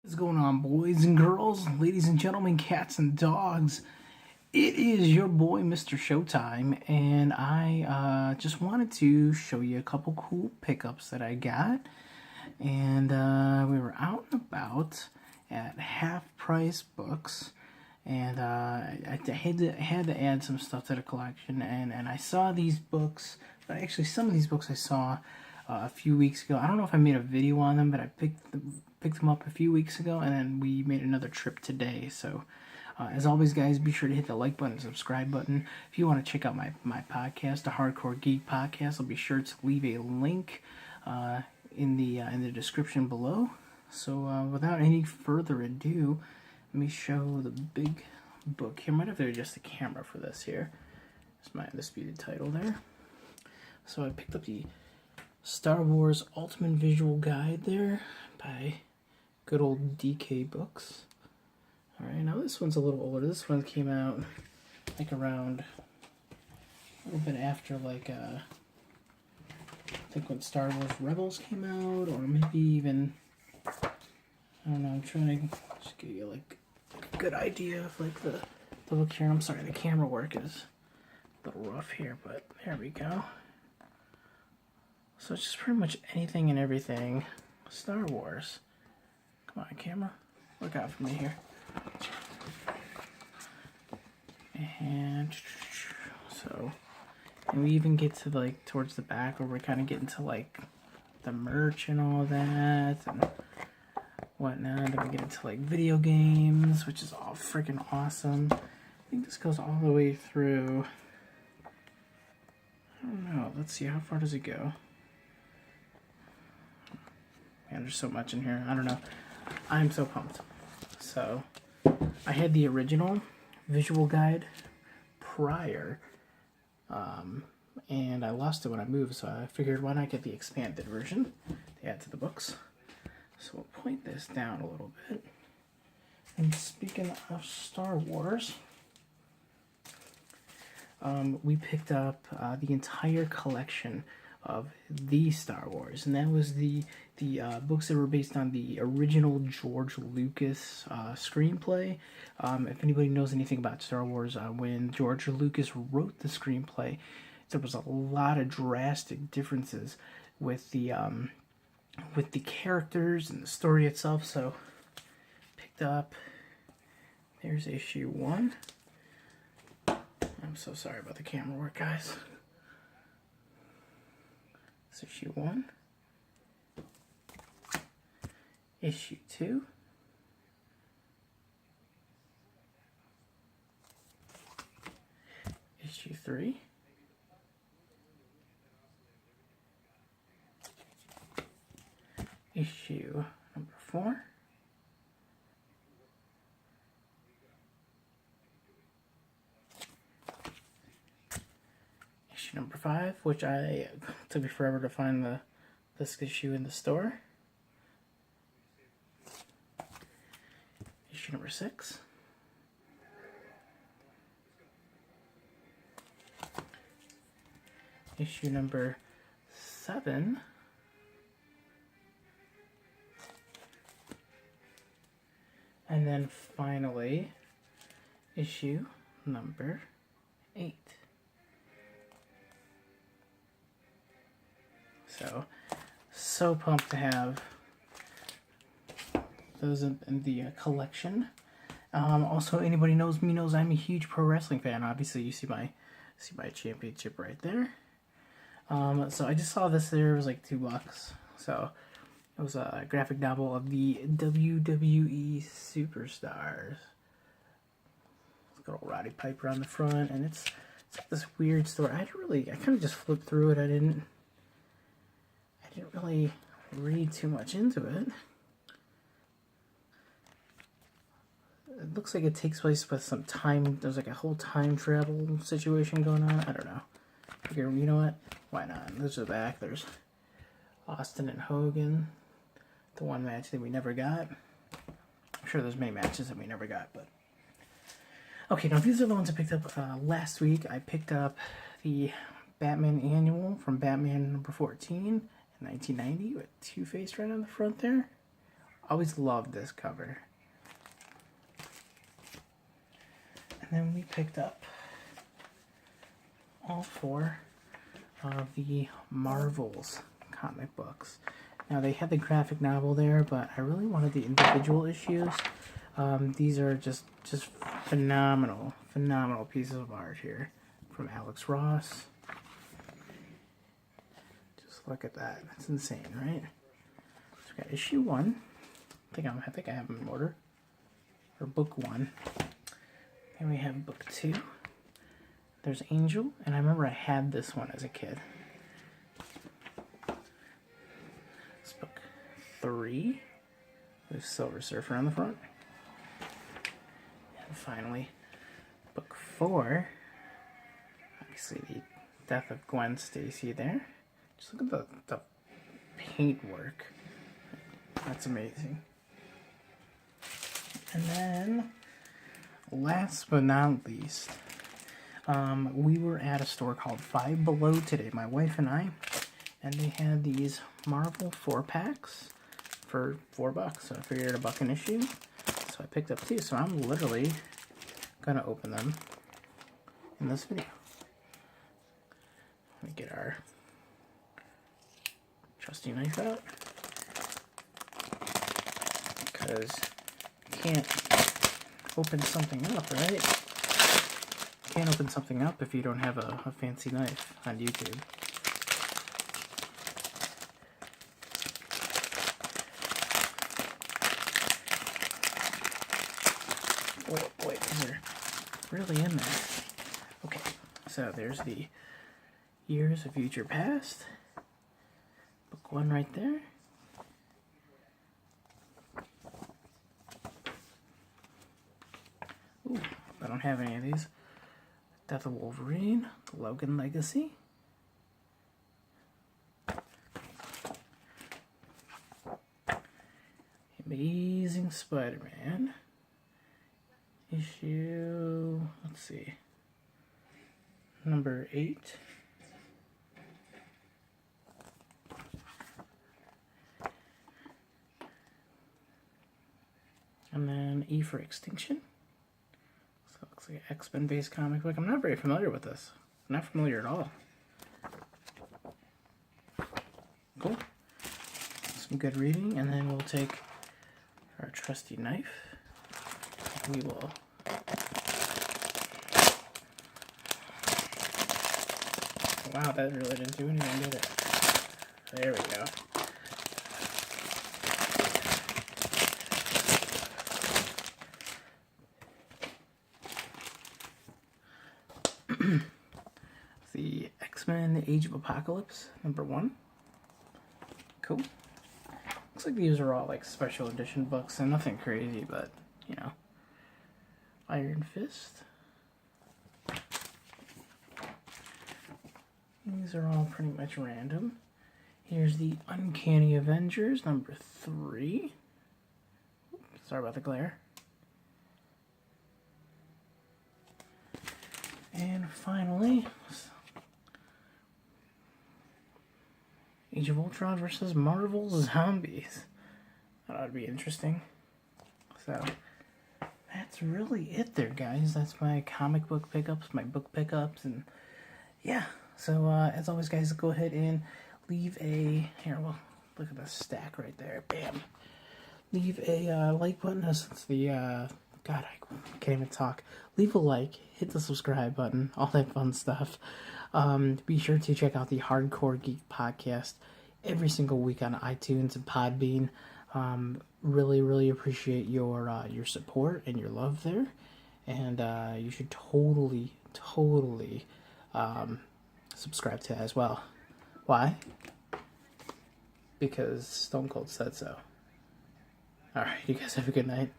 What's going on, boys and girls, ladies and gentlemen, cats and dogs? It is your boy, Mr. Showtime, and I just wanted to show you a couple cool pickups that I got. And we were out and about at Half Price Books, and I had to add some stuff to the collection. And I saw these books, but actually some of these books I saw a few weeks ago. I don't know if I made a video on them, but I picked them up a few weeks ago, and then we made another trip today. So as always, guys, be sure to hit the like button, subscribe button. If you want to check out my podcast, the Hardcore Geek Podcast, I'll be sure to leave a link in the description below. So without any further ado, let me show the big book here. Might have to adjust the camera for this here. It's my undisputed title there. So I picked up the Star Wars Ultimate Visual Guide there by good old DK Books. Alright, now this one's a little older. This one came out like around a little bit after I think when Star Wars Rebels came out, or maybe even, I don't know, I'm trying to just give you like a good idea of like the book here. I'm sorry, the camera work is a little rough here, but there we go. So it's just pretty much anything and everything Star Wars. Come on, camera. Look out for me here. And so, and we even get to like towards the back where we're kind of getting to like the merch and all that and whatnot. Then we get into like video games, which is all freaking awesome. I think this goes all the way through. I don't know. Let's see, how far does it go? Man, there's so much in here. I don't know. I'm so pumped. So, I had the original visual guide prior, and I lost it when I moved, so I figured why not get the expanded version to add to the books. So we'll point this down a little bit. And speaking of Star Wars, we picked up the entire collection of the Star Wars, and that was the books that were based on the original George Lucas screenplay. If anybody knows anything about Star Wars, when George Lucas wrote the screenplay, there was a lot of drastic differences with the characters and the story itself. So picked up, there's issue 1. I'm so sorry about the camera work, guys. Issue 1, issue 2, issue 3, issue number 4, issue number 5, which I took me forever to find this issue in the store. Issue number 6. Issue number 7. And then finally, issue number 8. So pumped to have those in the collection. Also, anybody knows me knows I'm a huge pro wrestling fan. Obviously, you see my championship right there. So I just saw this there. It was like $2. So it was a graphic novel of the WWE Superstars. It's got old Roddy Piper on the front, and it's got this weird story. I kind of just flipped through it. I didn't really read too much into it. It looks like it takes place with some time. There's like a whole time travel situation going on. I don't know. Figure, you know what? Why not? There's the back. There's Austin and Hogan. The one match that we never got. I'm sure there's many matches that we never got, but okay. Now these are the ones I picked up last week. I picked up the Batman Annual from Batman number 14. 1990 with Two-Face right on the front there. Always loved this cover. And then we picked up all 4 of the Marvels comic books. Now they had the graphic novel there, but I really wanted the individual issues. These are just phenomenal pieces of art here from Alex Ross. Just look at that. That's insane, right? So we got issue 1. I think I have them in order. Or book 1. Then we have book 2. There's Angel, and I remember I had this one as a kid. It's book 3. With Silver Surfer on the front. And finally, book 4. Obviously the death of Gwen Stacy there. Just look at the paint work. That's amazing. And then, last but not least, we were at a store called Five Below today, my wife and I, and they had these Marvel 4-packs for $4, so I figured $1 an issue, so I picked up 2, so I'm literally gonna open them in this video. Let me get our trusty knife out, because you can't open something up, right? You can't open something up if you don't have a fancy knife on YouTube. Oh boy, they're really in there. Okay, so there's the Years of Future Past. Book 1 right there. Ooh, I don't have any of these. Death of Wolverine, The Logan Legacy. Amazing Spider-Man. Issue, let's see, number 8. And then E for Extinction. So it looks like an X-Men based comic book. I'm not very familiar with this. I'm not familiar at all. Cool. Some good reading, and then we'll take our trusty knife. We will wow, that really didn't do anything, did it? There we go. The X-Men Age of Apocalypse, number 1. Cool. Looks like these are all like special edition books and nothing crazy, but you know. Iron Fist. These are all pretty much random. Here's the Uncanny Avengers, number 3. Oops, sorry about the glare. And finally, Age of Ultron versus Marvel Zombies. That ought to be interesting. So, that's really it there, guys. That's my comic book pickups, my book pickups, and yeah. So, as always, guys, go ahead and leave a, here, well, look at the stack right there, bam. Leave a like button, since the, God, I can't even talk. Leave a like, hit the subscribe button, all that fun stuff. Be sure to check out the Hardcore Geek podcast every single week on iTunes and Podbean. Really appreciate your support and your love there, and you should totally subscribe to that as well. Why? Because Stone Cold said so. Alright, you guys have a good night.